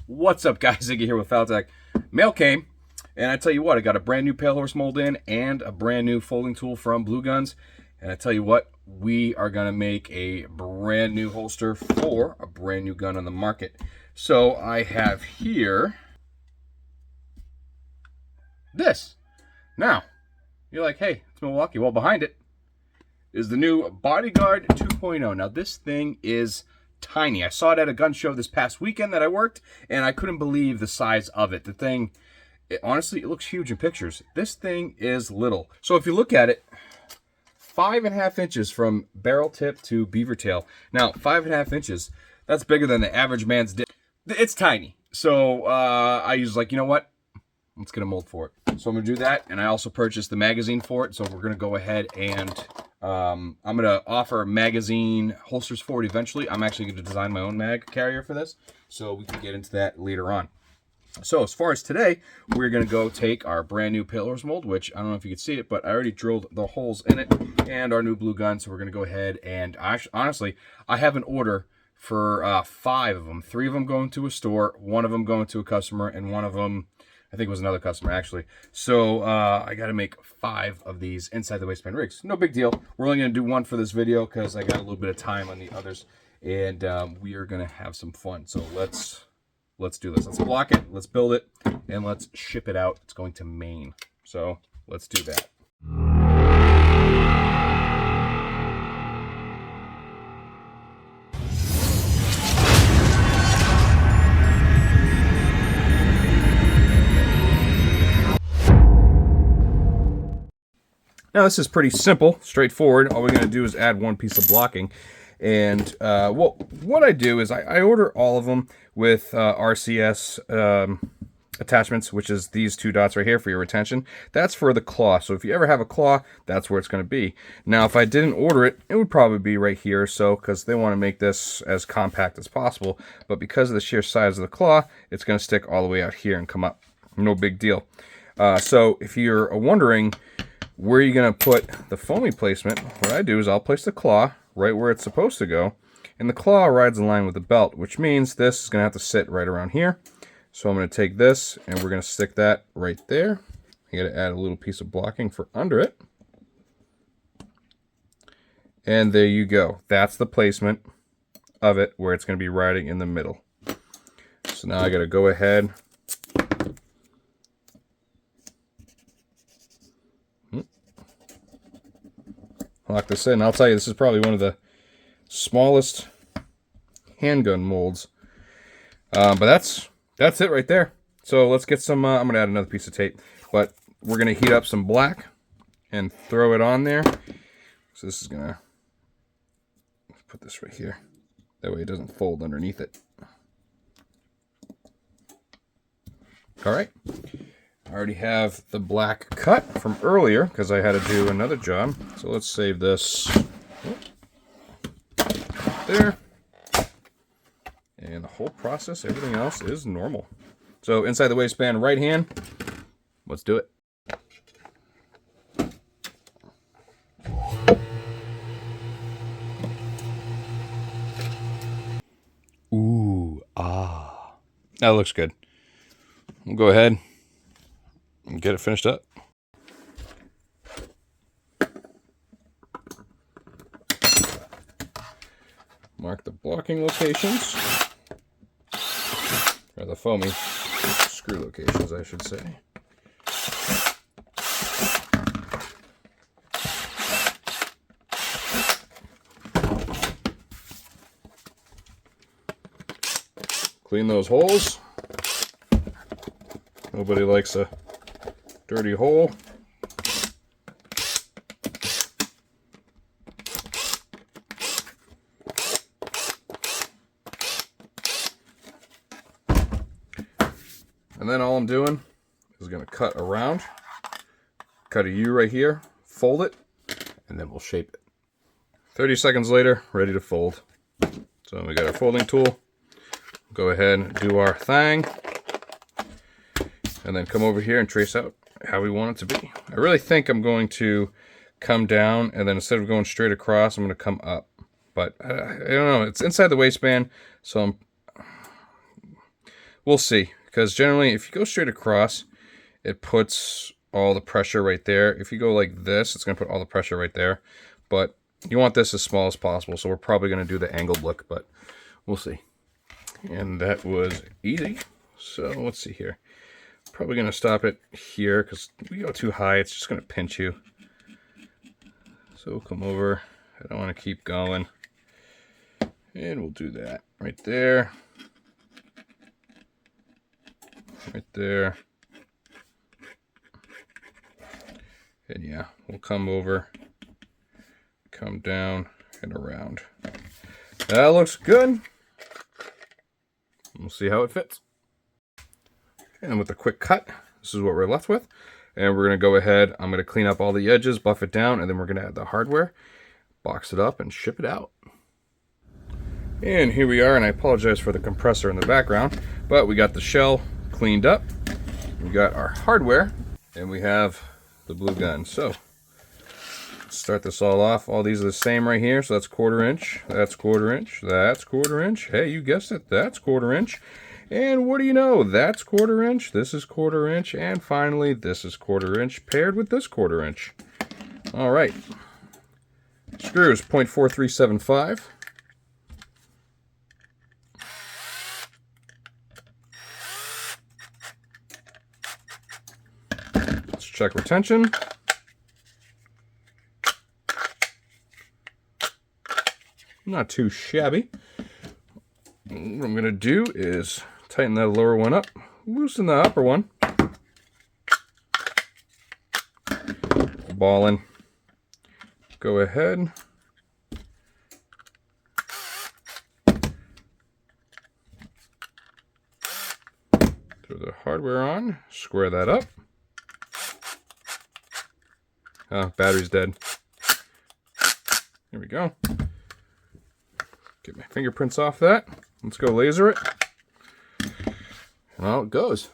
What's up, guys? Ziggy here with FalTac. Mail came, and I tell you what, I got a brand new pALEHORSE mold in and a brand new folding tool from Blue Guns. And I tell you what, we are going to make a brand new holster for a brand new gun on the market. So I have here this. Now, you're like, hey, it's Milwaukee. Well, behind it is the new Bodyguard 2.0. Now, this thing is tiny. I saw it at a gun show this past weekend that I worked, and I couldn't believe the size of it. The thing, honestly, it looks huge in pictures. This thing is little. So if you look at it, 5.5 inches from barrel tip to beaver tail. Now, 5.5 inches, that's bigger than the average man's dick. It's tiny. So I was like, you know what? Let's get a mold for it. So I'm going to do that, and I also purchased the magazine for it. So we're going to go ahead and I'm going to offer magazine holsters for it eventually. I'm actually going to design my own mag carrier for this, so we can get into that later on. So as far as today, we're going to go take our brand new pALEHORSE mold, which I don't know if you can see it, but I already drilled the holes in it, and our new blue gun. So we're going to go ahead and honestly, I have an order for 5 of them. 3 of them going to a store, 1 of them going to a customer, and 1 of them, I think it was another customer, actually. So I got to make 5 of these inside the waistband rigs. No big deal. We're only going to do 1 for this video because I got a little bit of time on the others, and we are going to have some fun. So let's do this. Let's block it, let's build it, and let's ship it out. It's going to Maine. So let's do that. Now this is pretty simple, straightforward. All we're going to do is add 1 piece of blocking. And well, what I do is I order all of them with RCS attachments, which is these 2 dots right here for your retention. That's for the claw. So if you ever have a claw, that's where it's going to be. Now, if I didn't order it, it would probably be right here or so, because they want to make this as compact as possible. But because of the sheer size of the claw, it's going to stick all the way out here and come up. No big deal. So if you're wondering where you're going to put the foamy placement, what I do is I'll place the claw right where it's supposed to go, and the claw rides in line with the belt, which means this is going to have to sit right around here. So I'm going to take this and we're going to stick that right there. You got to add a little piece of blocking for under it, and there you go. That's the placement of it where it's going to be riding in the middle. So now I got to go ahead lock this in. I'll tell you, this is probably one of the smallest handgun molds, but that's it right there. So let's get some I'm gonna add another piece of tape, but we're gonna heat up some black and throw it on there. So this is gonna put this right here, that way it doesn't fold underneath it. All right, I already have the black cut from earlier because I had to do another job. So let's save this there. And the whole process, everything else is normal. So inside the waistband right hand, let's do it. Ooh, ah. That looks good. We'll go ahead and get it finished up. Mark the blocking locations, or the foamy screw locations, I should say. Clean those holes. Nobody likes a dirty hole. And then all I'm doing is going to cut around, cut a U right here, fold it, and then we'll shape it. 30 seconds later, ready to fold. So we got our folding tool. Go ahead and do our thing, and then come over here and trace out how we want it to be. I really think I'm going to come down, and then instead of going straight across, I'm going to come up. But I don't know, it's inside the waistband, so we'll see. Because generally, if you go straight across, it puts all the pressure right there. If you go like this, it's going to put all the pressure right there. But you want this as small as possible, so we're probably going to do the angled look, but we'll see. And that was easy. So let's see here. Probably going to stop it here, because if we go too high, it's just going to pinch you. So we'll come over. I don't want to keep going. And we'll do that right there. Right there. And yeah, we'll come over, come down, and around. That looks good. We'll see how it fits. And with a quick cut, this is what we're left with. And we're going to go ahead, I'm going to clean up all the edges, buff it down, and then we're going to add the hardware, box it up, and ship it out. And here we are, and I apologize for the compressor in the background, but we got the shell cleaned up, we got our hardware, and we have the blue gun. So let's start this all off. All these are the same right here, so that's 1/4 inch, that's 1/4 inch, that's 1/4 inch, hey, you guessed it, that's 1/4 inch, and what do you know, that's 1/4 inch, this is 1/4 inch, and finally this is 1/4 inch paired with this 1/4 inch. All right, screws 0.4375. Check retention. Not too shabby. What I'm going to do is tighten that lower one up, loosen the upper one. Ballin'. Go ahead. Throw the hardware on, square that up. Oh, battery's dead. Here we go. Get my fingerprints off that. Let's go laser it. And out it goes.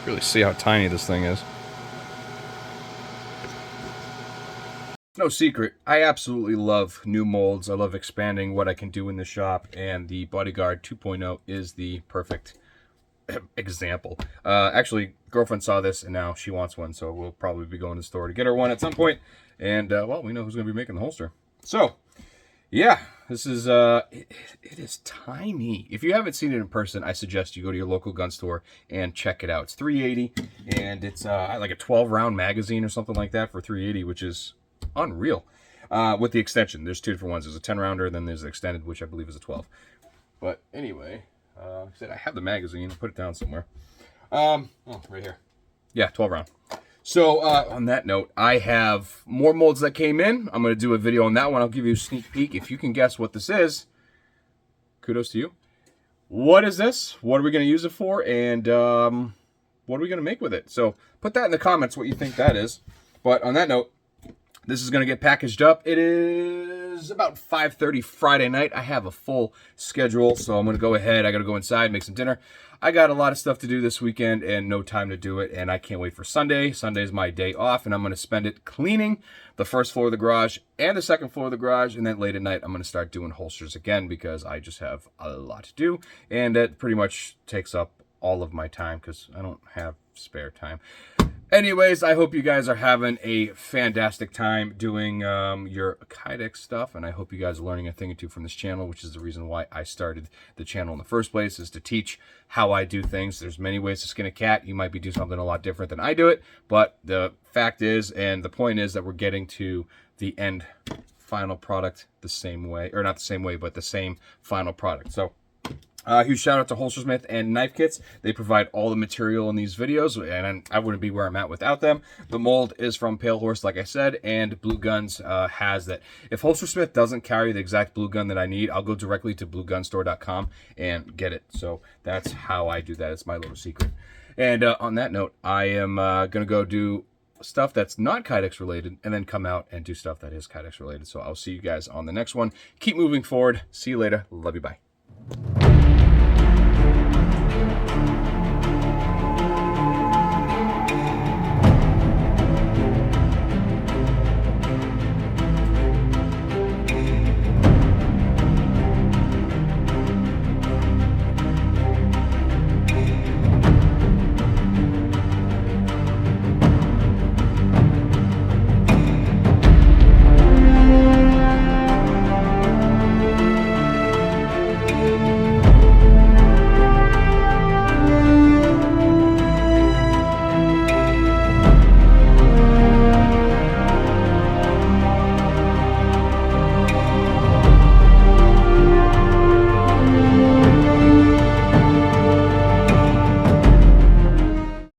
Really see how tiny this thing is. No secret, I absolutely love new molds. I love expanding what I can do in the shop, and the Bodyguard 2.0 is the perfect example. Actually, girlfriend saw this and now she wants one, so we'll probably be going to the store to get her one at some point. And well, we know who's going to be making the holster. So yeah, this is it is tiny. If you haven't seen it in person, I suggest you go to your local gun store and check it out. It's $380, and it's like a 12-round magazine or something like that for $380, which is unreal. With the extension, there's two different ones. There's a 10-rounder, then there's the extended, which I believe is a 12. But anyway, like I said, I have the magazine. I'll put it down somewhere. Oh, right here. Yeah, 12-round. So on that note, I have more molds that came in. I'm going to do a video on that one. I'll give you a sneak peek. If you can guess what this is, kudos to you. What is this? What are we going to use it for? And what are we going to make with it? So put that in the comments what you think that is. But on that note, this is going to get packaged up. It is about 5:30 Friday night. I have a full schedule, so I'm going to go ahead. I got to go inside, make some dinner. I got a lot of stuff to do this weekend and no time to do it, and I can't wait for Sunday. Sunday is my day off, and I'm going to spend it cleaning the first floor of the garage and the second floor of the garage, and then late at night I'm going to start doing holsters again because I just have a lot to do, and that pretty much takes up all of my time because I don't have spare time. Anyways, I hope you guys are having a fantastic time doing your Kydex stuff, and I hope you guys are learning a thing or two from this channel, which is the reason why I started the channel in the first place, is to teach how I do things. There's many ways to skin a cat. You might be doing something a lot different than I do it, but the fact is, and the point is, that we're getting to the end final product the same way, or not the same way, but the same final product. So Huge shout out to Holstersmith and Knife Kits. They provide all the material in these videos, and I wouldn't be where I'm at without them. The mold is from pALEHORSE, like I said, and Blue Guns has that. If Holstersmith doesn't carry the exact blue gun that I need, I'll go directly to bluegunstore.com and get it. So that's how I do that. It's my little secret. And on that note, I am going to go do stuff that's not Kydex related and then come out and do stuff that is Kydex related. So I'll see you guys on the next one. Keep moving forward. See you later. Love you. Bye.